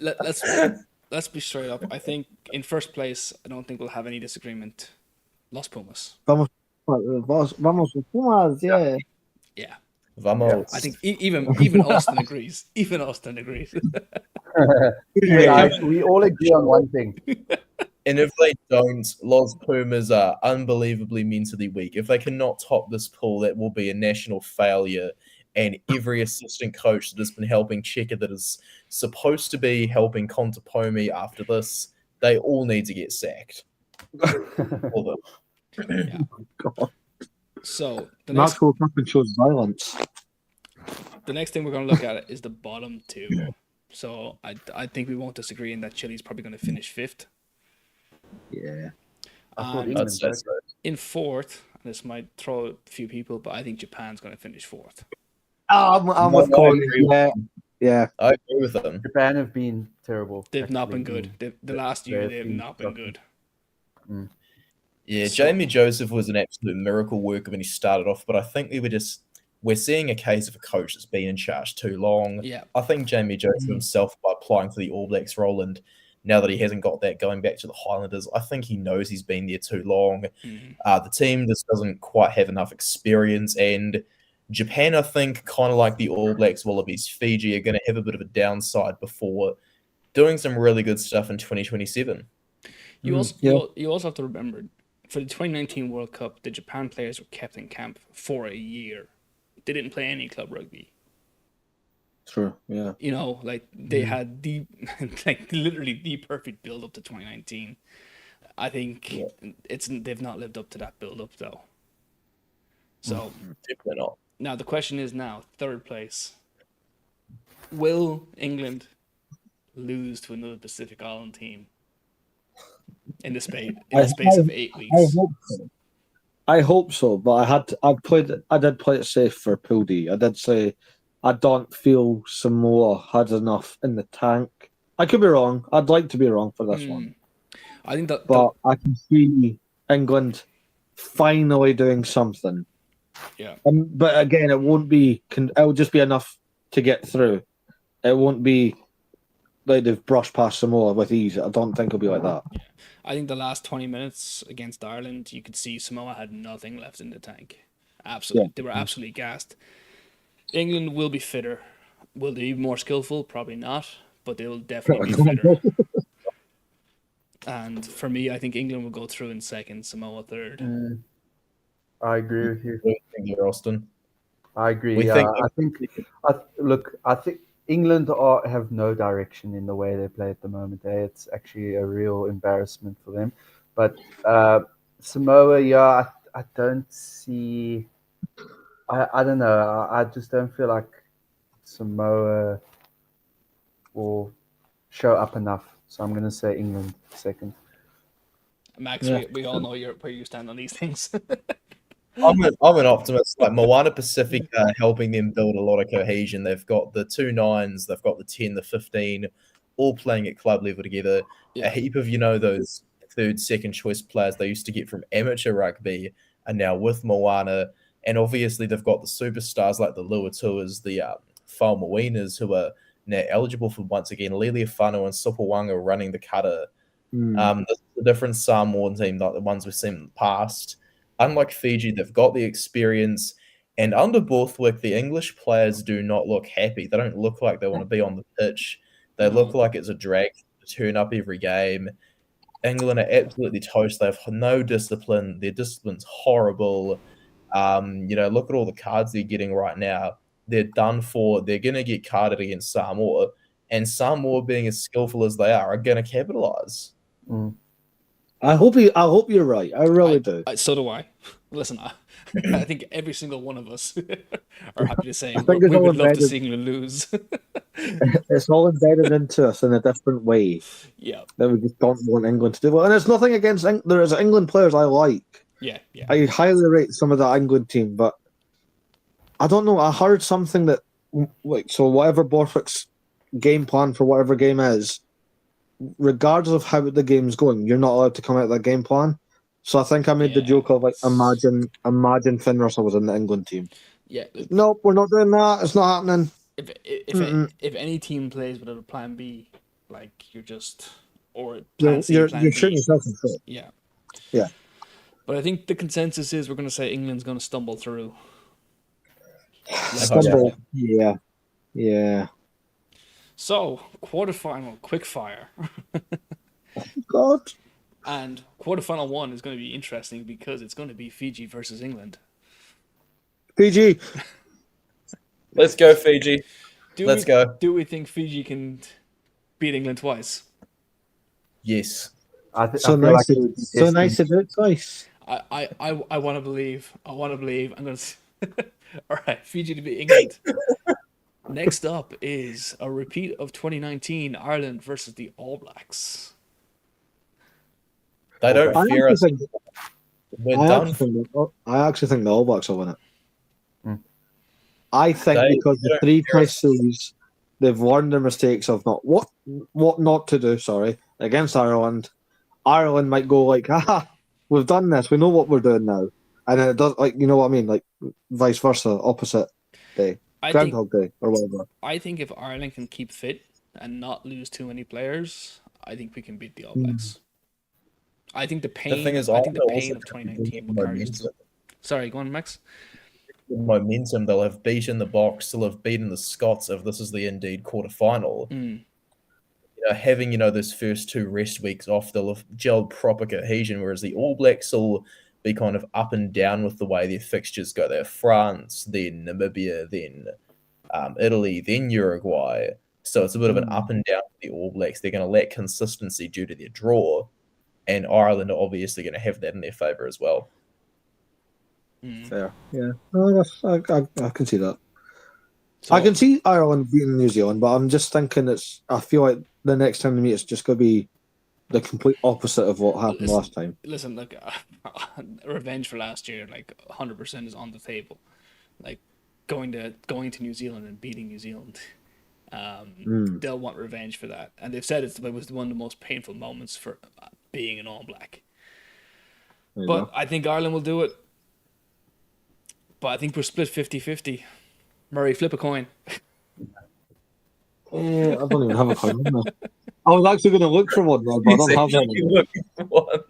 Let's be straight up. I think in first place, I don't think we'll have any disagreement. Los Pumas. Vamos Pumas, yeah. Yeah. Vamos. I think even Austin agrees. Even Austin agrees. We all agree on one thing. And if they don't, Los Pumas are unbelievably mentally weak. If they cannot top this pool, that will be a national failure. And every assistant coach that has been helping Checker, that is supposed to be helping Contepomi after this, they all need to get sacked. All of them. Yeah. God. So the Max next, will come and shows violence. the next thing we're going to look at is the bottom two. So I think we won't disagree in that Chile's probably going to finish fifth. Yeah. I'd say so. In fourth, and this might throw a few people, but I think Japan's going to finish fourth. I'm with Colin. Yeah. I agree with them. Japan have been terrible. They've not been good. The last year, they've not been good. Yeah, So- Jamie Joseph was an absolute miracle worker when he started off, but I think we're seeing a case of a coach that's been in charge too long. Yeah. I think Jamie Joseph himself, by applying for the All Blacks role, and now that he hasn't got that going back to the Highlanders, I think he knows he's been there too long. The team just doesn't quite have enough experience, and Japan, I think, kind of like the All Blacks, Wallabies, Fiji, are going to have a bit of a downside before doing some really good stuff in 2027. You also have to remember, for the 2019 World Cup, the Japan players were kept in camp for a year. They didn't play any club rugby. True. Yeah. You know, like they had literally the perfect build up to 2019. I think they've not lived up to that build up though. So Definitely not. now the question is third place. Will England lose to another Pacific Island team in the space of 8 weeks? I hope so, but I did play it safe for Pool D. I did say I don't feel Samoa had enough in the tank. I could be wrong. I'd like to be wrong for this one. I think that, but I can see England finally doing something. Yeah. But again, it won't be. It'll just be enough to get through. It won't be like they've brushed past Samoa with ease. I don't think it'll be like that. Yeah. I think the last 20 minutes against Ireland, you could see Samoa had nothing left in the tank. Absolutely. Yeah. They were absolutely gassed. England will be fitter. Will they be more skillful? Probably not, but they will definitely be fitter. And for me, I think England will go through in second, Samoa third. I agree with you. Austin. I agree. I think England have no direction in the way they play at the moment. It's actually a real embarrassment for them. But Samoa, I don't see I don't know. I just don't feel like Samoa will show up enough. So I'm going to say England second. Max, Yeah. we all know where you stand on these things. I'm an optimist. Like Moana Pacifica helping them build a lot of cohesion. They've got the 2 9s, they've got the 10, the 15, all playing at club level together. Yeah. A heap of, those third, second choice players they used to get from amateur rugby are now with Moana. And obviously they've got the superstars like the Luatuas, the Faumoinas, who are now eligible for, once again, Lelia Whānau and Supawanga running the cutter. The different Samoan team, like the ones we've seen in the past. Unlike Fiji, they've got the experience. And under Borthwick, the English players do not look happy. They don't look like they want to be on the pitch. They look like it's a drag to turn up every game. England are absolutely toast. They have no discipline. Their discipline's horrible. Look at all the cards they're getting right now. They're done for. They're going to get carded against Samoa. And Samoa, being as skillful as they are going to capitalize. I hope you're right. I really do. So do I. Listen, I think every single one of us are happy to say think we it's all would love to embedded. see England lose. It's all embedded into us in a different way Yeah, that we just don't want England to do well. And it's nothing against there is England players I like. yeah. I highly rate some of the England team, but I don't know. I heard something that so whatever Borthwick's game plan for whatever game is, regardless of how the game's going, you're not allowed to come out of that game plan. So I think I made the joke of like imagine Finn Russell was in the England team. Yeah. Nope, we're not doing that. It's not happening. If any team plays without a plan B, like you're just or plan C, You're plan B. shooting yourself in the foot. Yeah. But I think the consensus is we're going to say England's going to stumble through. Stumble. Yeah. So quarterfinal quickfire. God. And quarterfinal 1 is going to be interesting because it's going to be Fiji versus England. PG. Let's go, Fiji. Let's go. Do we think Fiji can beat England twice? Yes. So nice to do it twice. I want to believe. I'm going to... All right, Fiji to beat England. Next up is a repeat of 2019, Ireland versus the All Blacks. They don't fear us. I actually think the All Blacks will win it. I think because the 3 price series, they've learned their mistakes of what not to do. Sorry, against Ireland. Ireland might go like, we've done this. We know what we're doing now, and it does what I mean, like vice versa, opposite day, Groundhog Day or whatever. I think if Ireland can keep fit and not lose too many players, I think we can beat the All Blacks. I think the pain. I think the pain of 2019 will carry us through. Sorry, go on, Max. Momentum, they'll have beaten the Box, they'll have beaten the Scots if this is the indeed quarterfinal. Having those first 2 rest weeks off, they'll have gelled proper cohesion, whereas the All Blacks will be kind of up and down with the way their fixtures go. They're France, then Namibia, then Italy, then Uruguay. So it's a bit of an up and down for the All Blacks. They're going to lack consistency due to their draw. And Ireland are obviously going to have that in their favour as well. Fair. Yeah. No, I can see that. So, I can see Ireland beating New Zealand, but I'm just thinking I feel like the next time we meet, it's just going to be the complete opposite of what happened last time. Listen, look, revenge for last year, 100% is on the table. Going to New Zealand and beating New Zealand. They'll want revenge for that. And they've said it was one of the most painful moments for being an All Black. But I think Ireland will do it. But I think we're split 50-50. Murray, flip a coin. I don't even have a coin. I was actually going to look for one, but I don't have one. Looking for one.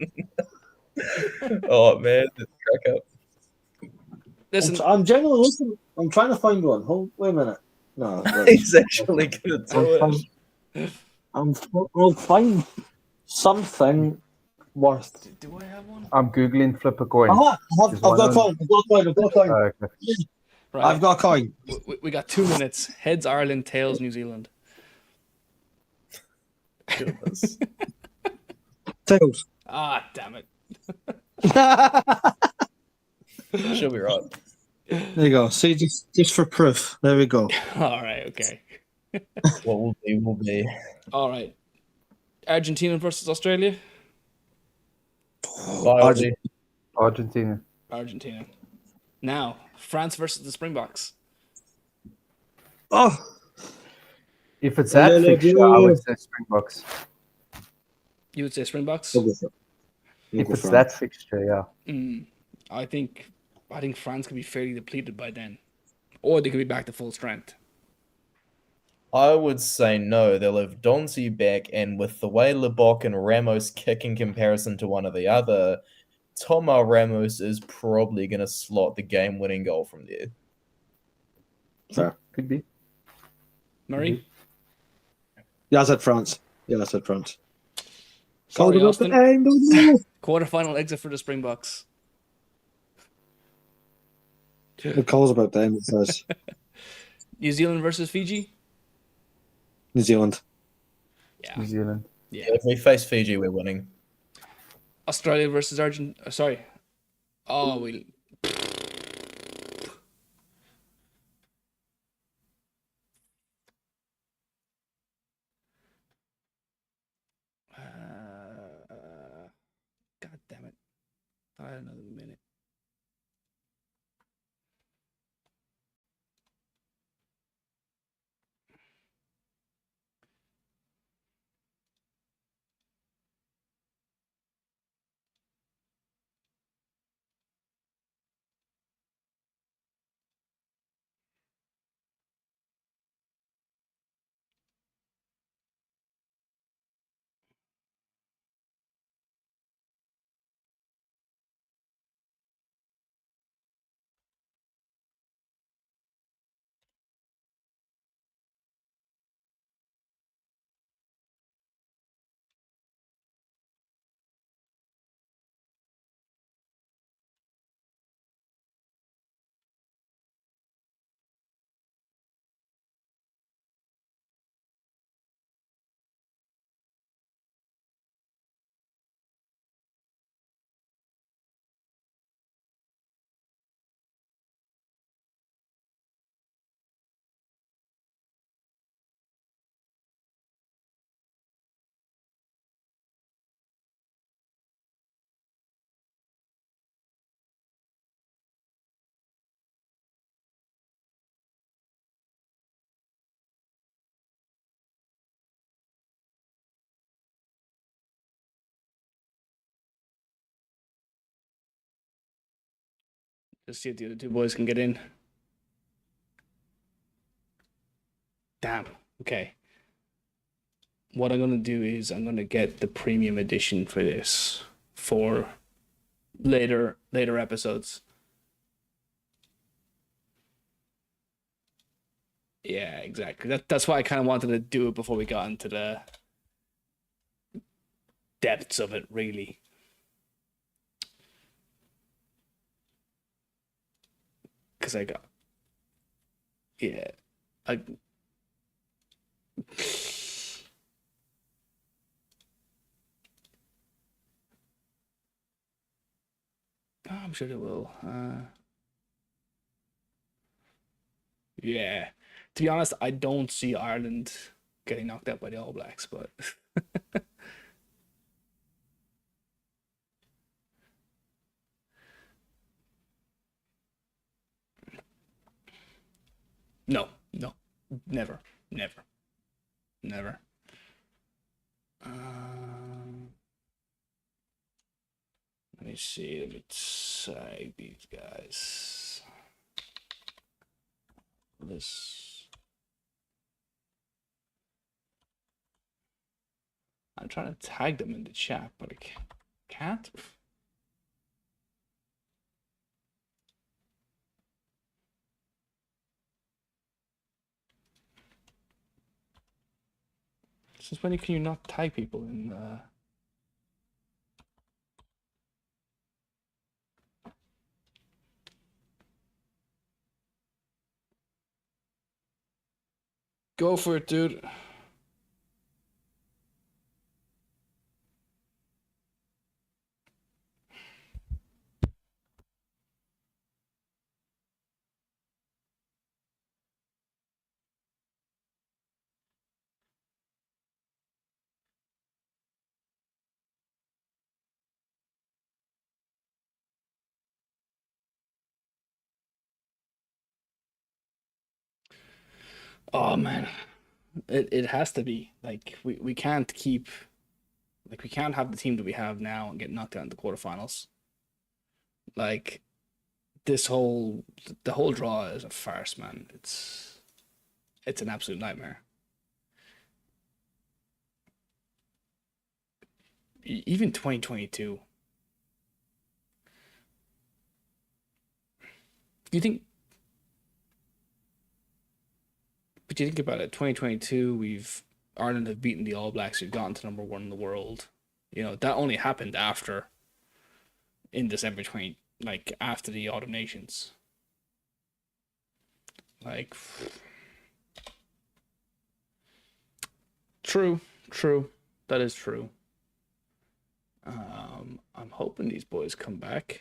Oh, man. Crack up. Listen, I'm generally looking. I'm trying to find one. Wait a minute. No. He's actually going to do it. I'll find something worth. Do I have one? I'm Googling flip a coin. I've got a coin. I've got a coin. Okay. Right. I've got a coin. We got 2 minutes. Heads Ireland, tails New Zealand. Goodness. Tails. Ah, damn it. She'll be right. There you go. See, just for proof. There we go. All right, okay. What will be, will be. All right. Argentina versus Australia. Bye, Argent- Aussie. Argentina. Argentina. Now, France versus the Springboks. Oh, If it's that fixture, I would say Springboks. You would say Springboks? We'll go for it. We'll If go it's for that fixture, yeah. I think France could be fairly depleted by then, or they could be back to full strength. I would say no. They'll have Donzi back, and with the way Lebok and Ramos kick in comparison to one or the other, Toma Ramos is probably going to slot the game-winning goal from there. Fair. Could be. Murray? Yeah, I said France. Yeah, I said France. Sorry, Called Austin. it up the end of the Quarterfinal exit for the Springboks. It calls about them, it says. New Zealand versus Fiji? New Zealand. Yeah. New Zealand. Yeah. If we face Fiji, we're winning. Australia versus Argentina. Sorry. Oh, we. God damn it. I had another minute. Just see if the other two boys can get in. Damn. Okay. What I'm going to do is I'm going to get the premium edition for this for later episodes. Yeah, exactly. That's why I kind of wanted to do it before we got into the depths of it, really. Because I got... Yeah. I'm sure they will. Yeah. To be honest, I don't see Ireland getting knocked out by the All Blacks, but no, never. Let me see. Let me tag these guys. I'm trying to tag them in the chat, but I can't. Since when can you not tag people in? Go for it, dude. Oh man, it has to be. Like we can't keep we can't have the team that we have now and get knocked out in the quarterfinals. Like this whole the whole draw is a farce, man. It's an absolute nightmare. Even 2022. Do you think? But you think about it, 2022, Ireland have beaten the All Blacks. We've gotten to number one in the world. You know that only happened after in December 20, like after the Autumn Nations. Like, true, that is true. I'm hoping these boys come back.